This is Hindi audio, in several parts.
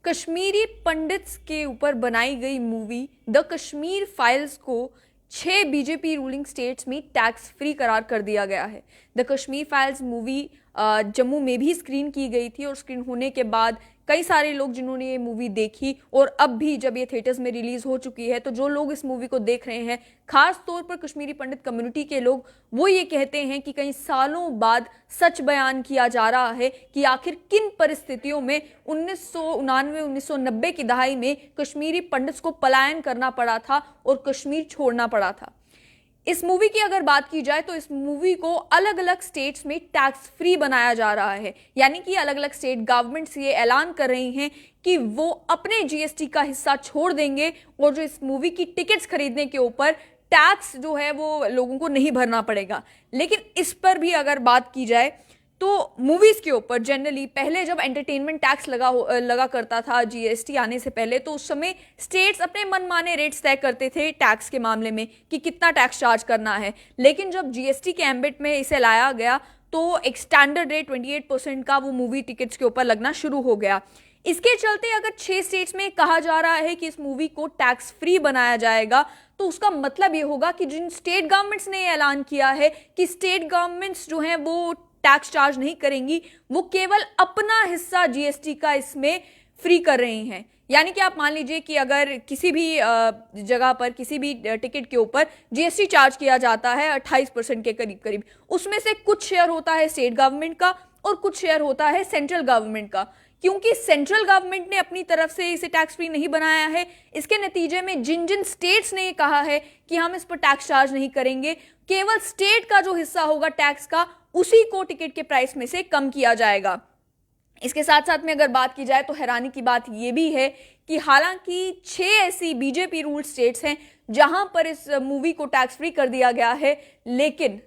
कश्मीरी पंडित्स के ऊपर बनाई गई मूवी द कश्मीर फाइल्स को 6 बीजेपी रूलिंग स्टेट्स में टैक्स फ्री करार कर दिया गया है। The Kashmir files movie Jammu में भी स्क्रीन की गई थी और स्क्रीन होने के बाद कई सारे लोग जिन्होंने ये मूवी देखी और अब भी जब ये थिएटर्स में रिलीज हो चुकी है तो जो लोग इस मूवी को देख रहे हैं, खास तौर पर कश्मीरी पंडित कम्युनिटी के लोग, वो ये कहते हैं कि कई सालों बाद सच बयान किया जा रहा है कि आखिर किन परिस्थितियों में 1999-1990 की दहाई में कश्मीरी पंडित्स को पलायन करना पड़ा था और कश्मीर छोड़ना पड़ा था। इस मूवी की अगर बात की जाए तो इस मूवी को अलग अलग स्टेट्स में टैक्स फ्री बनाया जा रहा है, यानी कि अलग अलग स्टेट गवर्नमेंट्स ये ऐलान कर रही हैं कि वो अपने जीएसटी का हिस्सा छोड़ देंगे और जो इस मूवी की टिकट्स खरीदने के ऊपर टैक्स जो है वो लोगों को नहीं भरना पड़ेगा। लेकिन इस पर भी अगर बात की जाए तो मूवीज के ऊपर जनरली पहले जब एंटरटेनमेंट टैक्स लगा करता था जीएसटी आने से पहले, तो उस समय स्टेट्स अपने मनमाने रेट्स तय करते थे टैक्स के मामले में कि कितना टैक्स चार्ज करना है। लेकिन जब जीएसटी के एम्बिट में इसे लाया गया तो एक स्टैंडर्ड रेट 28% का वो मूवी टिकट्स के ऊपर लगना शुरू हो गया। इसके चलते अगर 6 स्टेट्स में कहा जा रहा है कि इस मूवी को टैक्स फ्री बनाया जाएगा, तो उसका मतलब ये होगा कि जिन स्टेट गवर्नमेंट्स ने ऐलान किया है कि स्टेट गवर्नमेंट्स जो हैं वो टैक्स चार्ज नहीं करेंगी, वो केवल अपना हिस्सा जीएसटी का इसमें फ्री कर रही हैं। यानी कि आप मान लीजिए कि अगर किसी भी जगह पर किसी भी टिकट के ऊपर जीएसटी चार्ज किया जाता है 28% के करीब करीब, उसमें से कुछ शेयर होता है स्टेट गवर्नमेंट का और कुछ शेयर होता है सेंट्रल गवर्नमेंट का। क्योंकि सेंट्रल गवर्नमेंट ने अपनी तरफ से इसे टैक्स फ्री नहीं बनाया है, इसके नतीजे में जिन जिन स्टेट्स ने ये कहा है कि हम इस पर टैक्स चार्ज नहीं करेंगे, केवल स्टेट का जो हिस्सा होगा टैक्स का उसी को टिकट के प्राइस में से कम किया जाएगा। इसके साथ साथ में अगर बात की जाए तो हैरानी की बात यह भी है कि हालांकि 6 ऐसी बीजेपी रूल स्टेट्स हैं जहां पर इस मूवी को टैक्स फ्री कर दिया गया है, लेकिन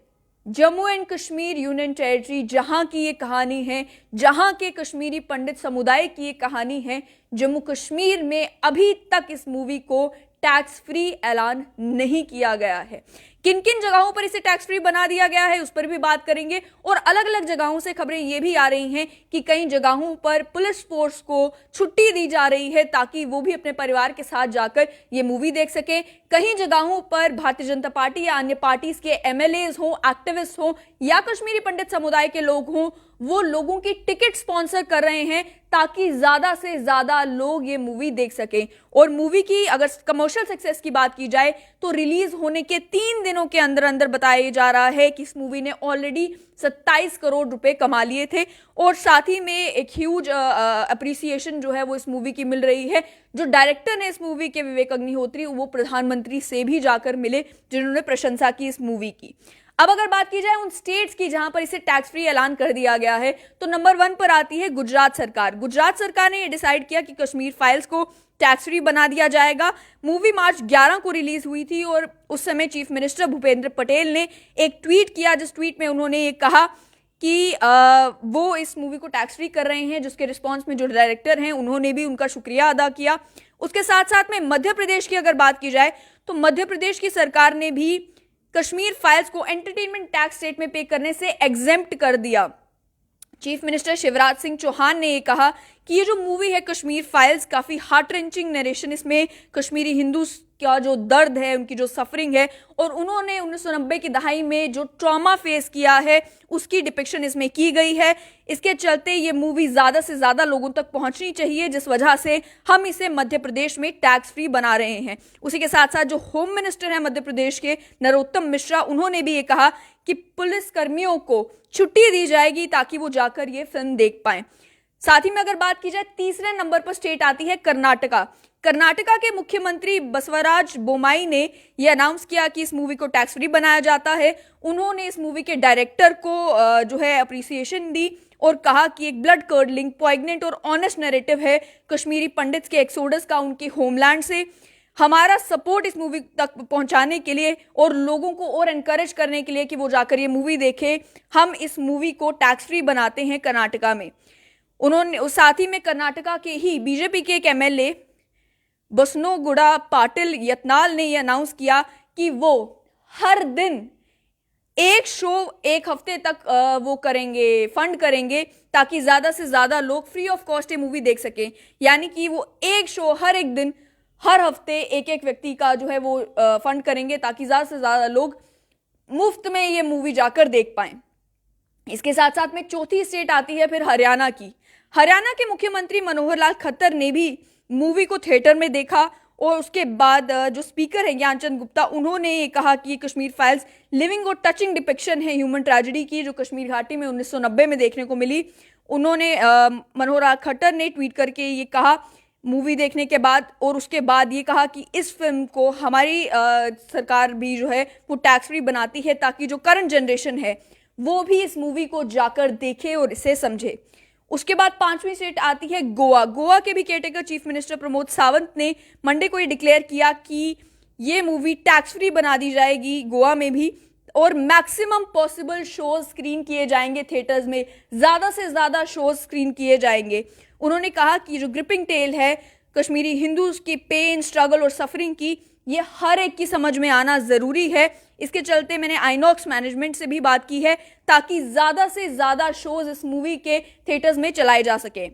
Jammu and Kashmir union territory जहां की ये कहानी है, जहां के कश्मीरी पंडित समुदाय की ये कहानी है, जम्मू कश्मीर में अभी तक इस मूवी को टैक्स फ्री ऐलान नहीं किया गया है। किन किन जगहों पर इसे टैक्स फ्री बना दिया गया है उस पर भी बात करेंगे। और अलग अलग जगहों से खबरें ये भी आ रही हैं कि कई जगहों पर पुलिस फोर्स को छुट्टी दी जा रही है ताकि वो भी अपने परिवार के साथ जाकर ये मूवी देख सके। कहीं जगहों पर भारतीय जनता पार्टी या अन्य पार्टीज के एमएलएज हों, एक्टिविस्ट हों या कश्मीरी पंडित समुदाय के लोग हों, वो लोगों की टिकट स्पॉन्सर कर रहे हैं ताकि ज्यादा से ज्यादा लोग ये मूवी देख सकें। और मूवी की अगर कमर्शियल सक्सेस की बात की जाए तो रिलीज होने के 3 दिनों के अंदर अंदर बताया जा रहा है कि इस मूवी ने ऑलरेडी 27 करोड़ रुपए कमा लिए थे। और साथ ही में एक ह्यूज अप्रिसिएशन जो है वो इस मूवी की मिल रही है। जो डायरेक्टर ने इस मूवी के, विवेक अग्निहोत्री, वो प्रधानमंत्री से भी जाकर मिले जिन्होंने प्रशंसा की इस मूवी की। अब अगर बात की जाए उन स्टेट्स की जहां पर इसे टैक्स फ्री ऐलान कर दिया गया है तो नंबर 1 पर आती है गुजरात सरकार। गुजरात सरकार ने यह डिसाइड किया कि कश्मीर फाइल्स को टैक्स फ्री बना दिया जाएगा। मूवी मार्च 11 को रिलीज हुई थी और उस समय चीफ मिनिस्टर भूपेंद्र पटेल ने एक ट्वीट किया, जिस ट्वीट में उन्होंने ये कहा कि वो इस मूवी को टैक्स फ्री कर रहे हैं, जिसके रिस्पॉन्स में जो डायरेक्टर हैं उन्होंने भी उनका शुक्रिया अदा किया। उसके साथ साथ में मध्य प्रदेश की अगर बात की जाए तो मध्य प्रदेश की सरकार ने भी कश्मीर फाइल्स को एंटरटेनमेंट टैक्स रेट में पे करने से एग्जेम्प्ट कर दिया। चीफ मिनिस्टर शिवराज सिंह चौहान ने यह कहा कि ये जो मूवी है कश्मीर फाइल्स, काफी हार्ट रेंचिंग नरेशन इसमें कश्मीरी हिंदू का जो दर्द है, उनकी जो सफरिंग है और उन्होंने 1990 की दहाई में जो ट्रॉमा फेस किया है उसकी डिपिक्शन इसमें की गई है। इसके चलते ये मूवी ज्यादा से ज्यादा लोगों तक पहुंचनी चाहिए, जिस वजह से हम इसे मध्य प्रदेश में टैक्स फ्री बना रहे हैं। उसी के साथ साथ जो होम मिनिस्टर है मध्य प्रदेश के, नरोत्तम मिश्रा, उन्होंने भी ये कहा कि पुलिस कर्मियों को छुट्टी दी जाएगी ताकि वो जाकर ये फिल्म देख पाए। साथ ही में अगर बात की जाए तीसरे नंबर पर स्टेट आती है कर्नाटका। कर्नाटका के मुख्यमंत्री बसवराज बोमाई ने यह अनाउंस किया कि इस मूवी को टैक्स फ्री बनाया जाता है। उन्होंने इस मूवी के डायरेक्टर को जो है अप्रिसिएशन दी और कहा कि एक ब्लड कर्डलिंग, पॉइग्नेंट और ऑनेस्ट नैरेटिव है कश्मीरी पंडित्स के एक्सोडस का उनके होमलैंड से। हमारा सपोर्ट इस मूवी तक पहुंचाने के लिए और लोगों को और एनकरेज करने के लिए कि वो जाकर ये मूवी देखें, हम इस मूवी को टैक्स फ्री बनाते हैं कर्नाटका में। उन्होंने साथ ही में कर्नाटका के ही बीजेपी के एक एमएलए बसनोगुड़ा पाटिल यत्नाल ने यह अनाउंस किया कि वो हर दिन एक शो एक हफ्ते तक वो करेंगे, फंड करेंगे, ताकि ज्यादा से ज्यादा लोग फ्री ऑफ कॉस्ट ये मूवी देख सकें। यानी कि वो एक शो हर एक दिन, हर हफ्ते एक एक व्यक्ति का जो है वो फंड करेंगे, ताकि ज्यादा से ज्यादा लोग मुफ्त में ये मूवी जाकर देख पाएं। इसके साथ साथ में चौथी स्टेट आती है फिर हरियाणा की। हरियाणा के मुख्यमंत्री मनोहर लाल खट्टर ने भी मूवी को थिएटर में देखा और उसके बाद जो स्पीकर है ज्ञानचंद गुप्ता, उन्होंने ये कहा कि कश्मीर फाइल्स लिविंग और टचिंग डिपिक्शन है ह्यूमन ट्रेजेडी की, जो कश्मीर घाटी में 1990 में देखने को मिली। उन्होंने मनोहर लाल खट्टर ने ट्वीट करके ये कहा मूवी देखने के बाद, और उसके बाद ये कहा कि इस फिल्म को हमारी सरकार भी जो है वो टैक्स फ्री बनाती है, ताकि जो करंट जनरेशन है वो भी इस मूवी को जाकर देखे और इसे समझे। उसके बाद पांचवी स्टेट आती है गोवा। गोवा के भी caretaker chief minister Pramod Sawant ने मंडे को ये डिक्लेयर किया कि ये मूवी टैक्स फ्री बना दी जाएगी गोवा में भी, और मैक्सिमम पॉसिबल शोज स्क्रीन किए जाएंगे थिएटर्स में, ज्यादा से ज्यादा शोज स्क्रीन किए जाएंगे। उन्होंने कहा कि जो ग्रिपिंग टेल है कश्मीरी हिंदूज की पेन, स्ट्रगल और सफरिंग की, ये हर एक की समझ में आना जरूरी है। इसके चलते मैंने आइनॉक्स मैनेजमेंट से भी बात की है, ताकि ज्यादा से ज्यादा शोज इस मूवी के थिएटर्स में चलाए जा सके।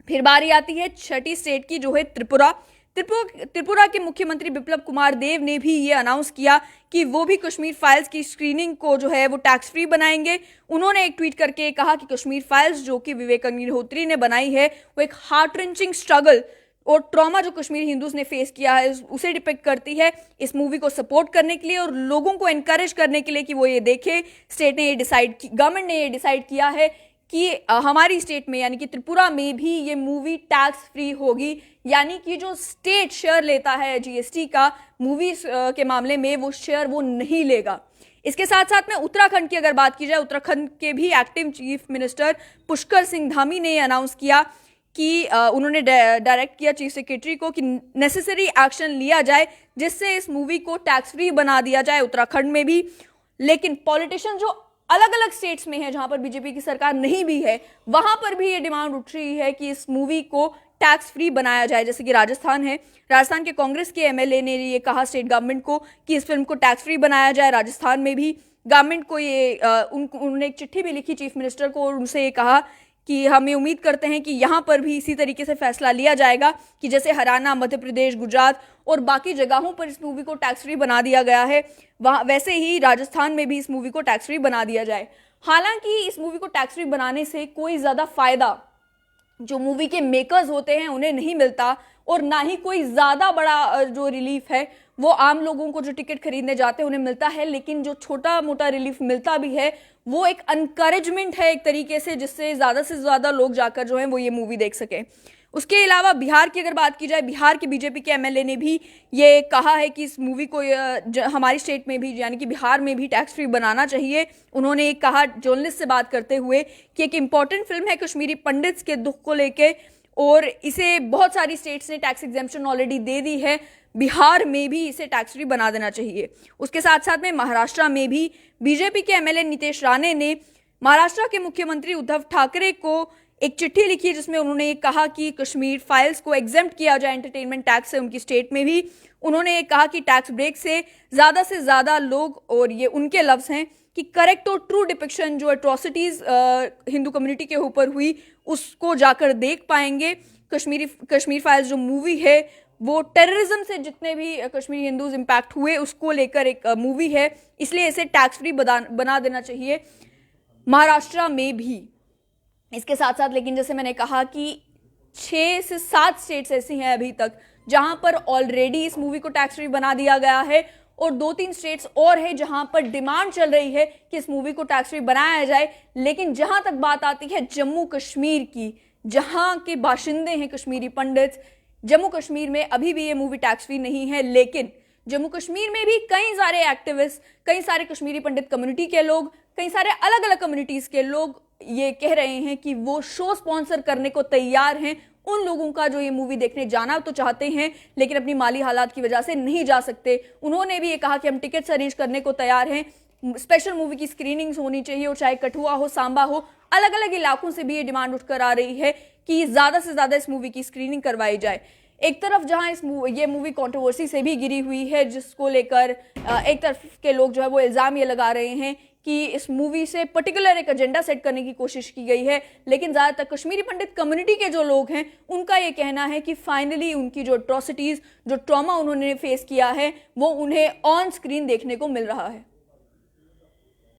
फिर बारी आती है छठी स्टेट की, जो है त्रिपुरा। त्रिपुरा के मुख्यमंत्री बिप्लब कुमार देव ने भी ये अनाउंस किया कि वो भी कश्मीर फाइल्स की स्क्रीनिंग को जो है वो टैक्स फ्री बनाएंगे। उन्होंने एक ट्वीट करके कहा कि कश्मीर फाइल्स जो कि विवेक अग्निहोत्री ने बनाई है, वो एक हार्ट रेंचिंग स्ट्रगल और ट्रॉमा जो कश्मीरी हिंदूज ने फेस किया है उसे डिपिक्ट करती है। इस मूवी को सपोर्ट करने के लिए और लोगों को एनकरेज करने के लिए कि वो ये देखे, स्टेट ने ये गवर्नमेंट ने ये डिसाइड किया है कि हमारी स्टेट में यानी कि त्रिपुरा में भी ये मूवी टैक्स फ्री होगी। यानी कि जो स्टेट शेयर लेता है जीएसटी का मूवीज के मामले में, वो शेयर वो नहीं लेगा। इसके साथ साथ में उत्तराखंड की अगर बात की जाए, उत्तराखंड के भी active chief minister Pushkar Singh Dhami ने अनाउंस किया कि उन्होंने डायरेक्ट किया चीफ सेक्रेटरी को कि नेसेसरी एक्शन लिया जाए जिससे इस मूवी को टैक्स फ्री बना दिया जाए उत्तराखंड में भी। लेकिन पॉलिटिशियन जो अलग अलग स्टेट्स में है जहां पर बीजेपी की सरकार नहीं भी है, वहां पर भी ये डिमांड उठ रही है कि इस मूवी को टैक्स फ्री बनाया जाए। जैसे कि राजस्थान है, राजस्थान के कांग्रेस के एमएलए ने ये कहा स्टेट गवर्नमेंट को कि इस फिल्म को टैक्स फ्री बनाया जाए। राजस्थान में भी गवर्नमेंट को ये उन्होंने एक चिट्ठी भी लिखी चीफ मिनिस्टर को और उनसे ये कहा कि हम ये उम्मीद करते हैं कि यहाँ पर भी इसी तरीके से फैसला लिया जाएगा कि जैसे हरियाणा, मध्य प्रदेश, गुजरात और बाकी जगहों पर इस मूवी को टैक्स फ्री बना दिया गया है, वहाँ वैसे ही राजस्थान में भी इस मूवी को टैक्स फ्री बना दिया जाए। हालांकि इस मूवी को टैक्स फ्री बनाने से कोई ज़्यादा फायदा जो मूवी के मेकर्स होते हैं उन्हें नहीं मिलता, और ना ही कोई ज़्यादा बड़ा जो रिलीफ है वो आम लोगों को जो टिकट खरीदने जाते हैं उन्हें मिलता है। लेकिन जो छोटा मोटा रिलीफ मिलता भी है वो एक एनकरेजमेंट है एक तरीके से, जिससे ज़्यादा से ज़्यादा लोग जाकर जो है वो ये मूवी देख सकें। उसके अलावा बिहार की अगर बात की जाए, बिहार के बीजेपी के एमएलए ने भी ये कहा है कि इस मूवी को हमारी स्टेट में भी यानी कि बिहार में भी टैक्स फ्री बनाना चाहिए। उन्होंने एक कहा जर्नलिस्ट से बात करते हुए कि एक इम्पॉर्टेंट फिल्म है कश्मीरी पंडित्स के दुख को लेके, और इसे बहुत सारी स्टेट्स ने टैक्स एग्जेम्पशन ऑलरेडी दे दी है, बिहार में भी इसे टैक्स फ्री बना देना चाहिए। उसके साथ साथ में महाराष्ट्र में भी बीजेपी के एमएलए नितेश राणे ने महाराष्ट्र के मुख्यमंत्री उद्धव ठाकरे को एक चिट्ठी लिखी जिसमें उन्होंने ये कहा कि कश्मीर फाइल्स को एग्जेम्प्ट किया जाए एंटरटेनमेंट टैक्स से उनकी स्टेट में भी। उन्होंने ये कहा कि टैक्स ब्रेक से ज़्यादा लोग, और ये उनके लफ्ज़ हैं कि करेक्ट और ट्रू डिपिक्शन जो एट्रॉसिटीज़ हिंदू कम्युनिटी के ऊपर हुई उसको जाकर देख पाएंगे। कश्मीर फाइल्स जो मूवी है वो टेररिज्म से जितने भी कश्मीरी हिंदूज इम्पैक्ट हुए उसको लेकर एक मूवी है, इसलिए इसे टैक्स फ्री बना देना चाहिए महाराष्ट्र में भी। इसके साथ साथ लेकिन जैसे मैंने कहा कि 6 से 7 स्टेट्स ऐसी हैं अभी तक जहां पर ऑलरेडी इस मूवी को टैक्स फ्री बना दिया गया है, और 2-3 स्टेट्स और है जहां पर डिमांड चल रही है कि इस मूवी को टैक्स फ्री बनाया जाए। लेकिन जहां तक बात आती है जम्मू कश्मीर की, जहां के बाशिंदे हैं कश्मीरी पंडित, जम्मू कश्मीर में अभी भी ये मूवी टैक्स फ्री नहीं है। लेकिन जम्मू कश्मीर में भी कई सारे एक्टिविस्ट, कई सारे कश्मीरी पंडित कम्युनिटी के लोग, कई सारे अलग अलग कम्युनिटीज के लोग ये कह रहे हैं कि वो शो स्पॉन्सर करने को तैयार हैं उन लोगों का जो ये मूवी देखने जाना तो चाहते हैं लेकिन अपनी माली हालात की वजह से नहीं जा सकते। उन्होंने भी ये कहा कि हम टिकट्स अरेंज करने को तैयार हैं, स्पेशल मूवी की स्क्रीनिंग्स होनी चाहिए, और चाहे कठुआ हो, सांबा हो, अलग अलग इलाकों से भी ये डिमांड उठकर आ रही है कि ज्यादा से ज्यादा इस मूवी की स्क्रीनिंग करवाई जाए। एक तरफ जहां ये मूवी कंट्रोवर्सी से भी घिरी हुई है, जिसको लेकर एक तरफ के लोग जो है वो इल्ज़ाम ये लगा रहे हैं कि इस मूवी से पर्टिकुलर एक एजेंडा सेट करने की कोशिश की गई है, लेकिन ज़्यादातर कश्मीरी पंडित कम्युनिटी के जो लोग हैं उनका ये कहना है कि फाइनली उनकी जो अट्रॉसिटीज़, जो ट्रॉमा उन्होंने फेस किया है, वो उन्हें ऑन स्क्रीन देखने को मिल रहा है।